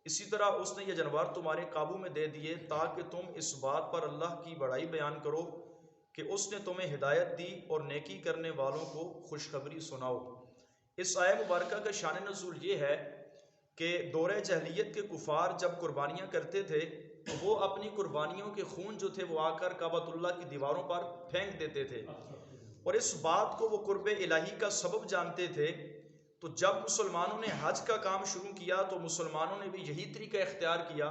اسی طرح اس نے یہ جانور تمہارے قابو میں دے دیے تاکہ تم اس بات پر اللہ کی بڑائی بیان کرو کہ اس نے تمہیں ہدایت دی اور نیکی کرنے والوں کو خوشخبری سناؤ۔ اس آیہ مبارکہ کا شان نزول یہ ہے کہ دور جاہلیت کے کفار جب قربانیاں کرتے تھے تو وہ اپنی قربانیوں کے خون جو تھے وہ آ کر کعبۃ اللہ کی دیواروں پر پھینک دیتے تھے، اور اس بات کو وہ قرب الہی کا سبب جانتے تھے۔ تو جب مسلمانوں نے حج کا کام شروع کیا تو مسلمانوں نے بھی یہی طریقہ اختیار کیا۔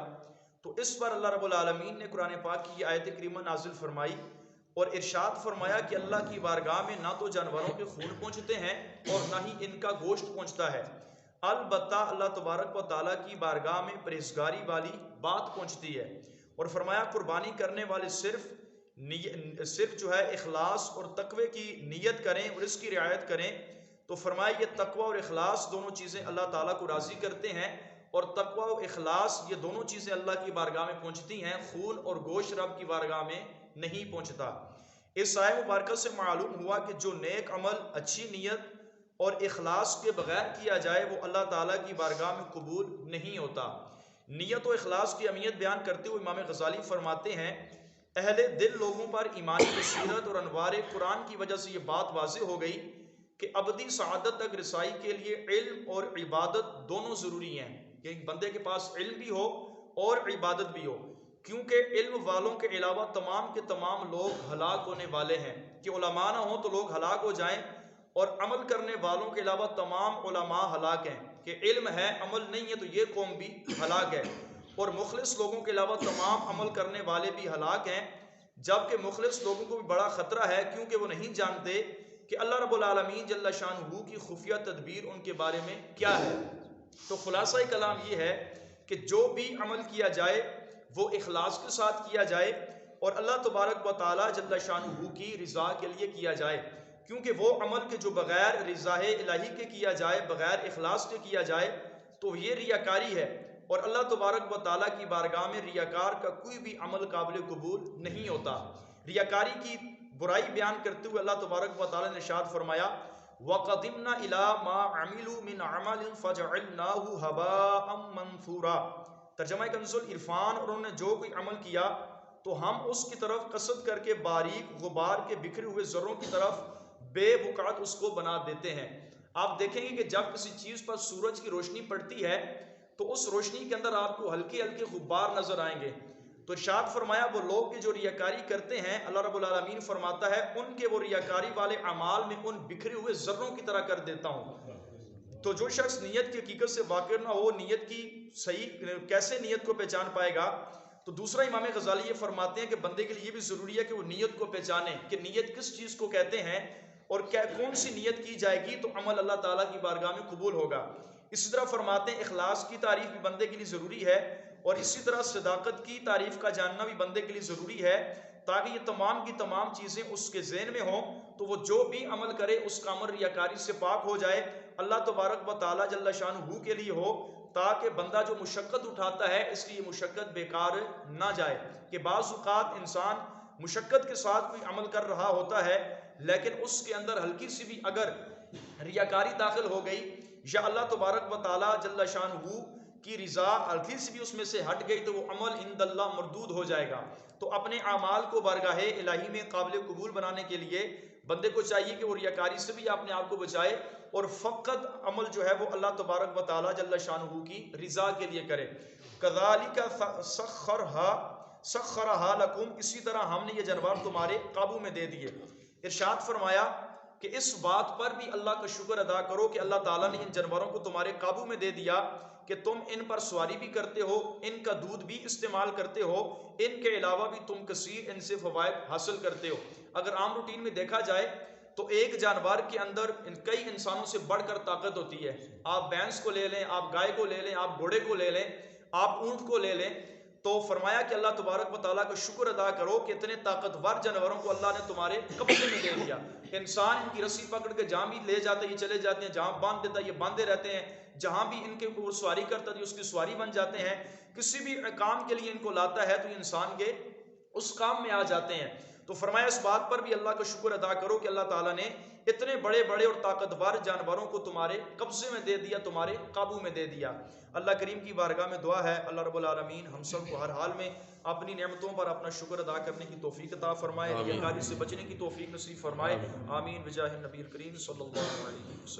تو اس پر اللہ رب العالمین نے قرآن پاک کی آیت کریمہ نازل فرمائی اور ارشاد فرمایا کہ اللہ کی بارگاہ میں نہ تو جانوروں کے خون پہنچتے ہیں اور نہ ہی ان کا گوشت پہنچتا ہے، البتہ اللہ تبارک و تعالیٰ کی بارگاہ میں پرہیزگاری والی بات پہنچتی ہے۔ اور فرمایا قربانی کرنے والے صرف جو ہے اخلاص اور تقوی کی نیت کریں اور اس کی رعایت کریں۔ تو فرمایا یہ تقوی اور اخلاص دونوں چیزیں اللہ تعالیٰ کو راضی کرتے ہیں، اور تقوی و اخلاص یہ دونوں چیزیں اللہ کی بارگاہ میں پہنچتی ہیں، خون اور گوشت رب کی بارگاہ میں نہیں پہنچتا۔ اس آیہ مبارکہ سے معلوم ہوا کہ جو نیک عمل اچھی نیت اور اخلاص کے بغیر کیا جائے وہ اللہ تعالیٰ کی بارگاہ میں قبول نہیں ہوتا۔ نیت و اخلاص کی اہمیت بیان کرتے ہوئے امام غزالی فرماتے ہیں اہل دل لوگوں پر ایمانی بصیرت اور انوار قرآن کی وجہ سے یہ بات واضح ہو گئی کہ ابدی سعادت تک رسائی کے لیے علم اور عبادت دونوں ضروری ہیں، کہ ایک بندے کے پاس علم بھی ہو اور عبادت بھی ہو، کیونکہ علم والوں کے علاوہ تمام کے تمام لوگ ہلاک ہونے والے ہیں، کہ علماء نہ ہوں تو لوگ ہلاک ہو جائیں، اور عمل کرنے والوں کے علاوہ تمام علماء ہلاک ہیں، کہ علم ہے عمل نہیں ہے تو یہ قوم بھی ہلاک ہے، اور مخلص لوگوں کے علاوہ تمام عمل کرنے والے بھی ہلاک ہیں، جبکہ مخلص لوگوں کو بھی بڑا خطرہ ہے کیونکہ وہ نہیں جانتے کہ اللہ رب العالمین جل شانہ کی خفیہ تدبیر ان کے بارے میں کیا ہے۔ تو خلاصہ کلام یہ ہے کہ جو بھی عمل کیا جائے وہ اخلاص کے ساتھ کیا جائے اور اللہ تبارک و تعالی جل شانہ کی رضا کے لیے کیا جائے، کیونکہ وہ عمل کے جو بغیر رضا الہی کے کیا جائے، بغیر اخلاص کے کیا جائے تو یہ ریاکاری ہے، اور اللہ تبارک و تعالیٰ کی بارگاہ میں ریاکار کا کوئی بھی عمل قابل قبول نہیں ہوتا۔ ریاکاری کی برائی بیان کرتے ہوئے اللہ تبارک و تعالیٰ نے ارشاد فرمایا وَقَدِمْنَا إِلَىٰ مَا عَمِلُوا مِنْ عَمَلٍ فَجَعَلْنَاهُ هَبَاءً مَنْثُورًا۔ ترجمہ کنز العرفان، اور انہوں نے جو کوئی عمل کیا تو ہم اس کی طرف قصد کر کے باریک غبار کے بکھرے ہوئے ذروں کی طرف بے بقعت اس کو بنا دیتے ہیں۔ آپ دیکھیں گے کہ جب کسی چیز پر سورج کی روشنی پڑتی ہے تو اس روشنی کے اندر آپ کو ہلکے ہلکے غبار نظر آئیں گے۔ تو ارشاد فرمایا وہ لوگ جو ریاکاری کرتے ہیں، اللہ رب العالمین فرماتا ہے ان کے وہ ریاکاری والے اعمال میں ان بکھرے ہوئے ذروں کی طرح کر دیتا ہوں۔ تو جو شخص نیت کی حقیقت سے واقف نہ ہو، نیت کی صحیح کیسے نیت کو پہچان پائے گا؟ تو دوسرا امام غزالی یہ فرماتے ہیں کہ بندے کے لیے یہ بھی ضروری ہے کہ وہ نیت کو پہچانے کہ نیت کس چیز کو کہتے ہیں اور کون سی نیت کی جائے گی تو عمل اللہ تعالیٰ کی بارگاہ میں قبول ہوگا۔ اسی طرح فرماتے ہیں اخلاص کی تعریف بھی بندے کے لیے ضروری ہے، اور اسی طرح صداقت کی تعریف کا جاننا بھی بندے کے لیے ضروری ہے، تاکہ یہ تمام کی تمام چیزیں اس کے ذہن میں ہوں تو وہ جو بھی عمل کرے اس کا عمل ریاکاری سے پاک ہو جائے، اللہ تبارک و تعالیٰ جل شانہ کے لیے ہو، تاکہ بندہ جو مشقت اٹھاتا ہے اس کی یہ مشقت بیکار نہ جائے۔ کہ بعض اوقات انسان مشقت کے ساتھ کوئی عمل کر رہا ہوتا ہے لیکن اس کے اندر ہلکی سی بھی اگر ریاکاری داخل ہو گئی یا اللہ تبارک و تعالیٰ جل شانہ کی رضا ہلکی سی بھی اس میں سے ہٹ گئی تو وہ عمل عند اللہ مردود ہو جائے گا۔ تو اپنے اعمال کو بارگاہ الہی میں قابل قبول بنانے کے لیے بندے کو چاہیے کہ وہ ریاکاری سے بھی اپنے آپ کو بچائے اور فقط عمل جو ہے وہ اللہ تبارک و تعالیٰ جل شانہ کی رضا کے لیے کرے۔ کذالک سخرھا لکم، اسی طرح ہم نے یہ جانور تمہارے قابو میں دے دیے۔ ارشاد فرمایا کہ اس بات پر بھی اللہ کا شکر ادا کرو کہ اللہ تعالیٰ نے ان جانوروں کو تمہارے قابو میں دے دیا کہ تم ان پر سواری بھی کرتے ہو، ان کا دودھ بھی استعمال کرتے ہو، ان کے علاوہ بھی تم کثیر ان سے فوائد حاصل کرتے ہو۔ اگر عام روٹین میں دیکھا جائے تو ایک جانور کے اندر کئی انسانوں سے بڑھ کر طاقت ہوتی ہے۔ آپ بھینس کو لے لیں، آپ گائے کو لے لیں، آپ گھوڑے کو لے لیں، آپ اونٹ کو لے لیں، تو فرمایا کہ اللہ تبارک و تعالیٰ کا شکر ادا کرو کہ اتنے طاقتور جانوروں کو اللہ نے تمہارے قبضے میں دے دیا۔ انسان ان کی رسی پکڑ کے جہاں بھی لے جاتا ہے یہ چلے جاتے ہیں، جہاں باندھ دیتا ہے یہ باندھے رہتے ہیں، جہاں بھی ان کے اوپر سواری کرتا ہے اس کی سواری بن جاتے ہیں، کسی بھی کام کے لیے ان کو لاتا ہے تو یہ انسان کے اس کام میں آ جاتے ہیں۔ تو فرمایا اس بات پر بھی اللہ کا شکر ادا کرو کہ اللہ تعالیٰ نے اتنے بڑے بڑے اور طاقتور جانوروں کو تمہارے قبضے میں دے دیا، تمہارے قابو میں دے دیا۔ اللہ کریم کی بارگاہ میں دعا ہے اللہ رب العالمین ہم سب کو ہر حال میں اپنی نعمتوں پر اپنا شکر ادا کرنے کی توفیق عطا فرمائے، ریاکاری سے بچنے کی توفیق نصیب فرمائے، آمین بجاہ النبی الکریم صلی اللہ علیہ وسلم۔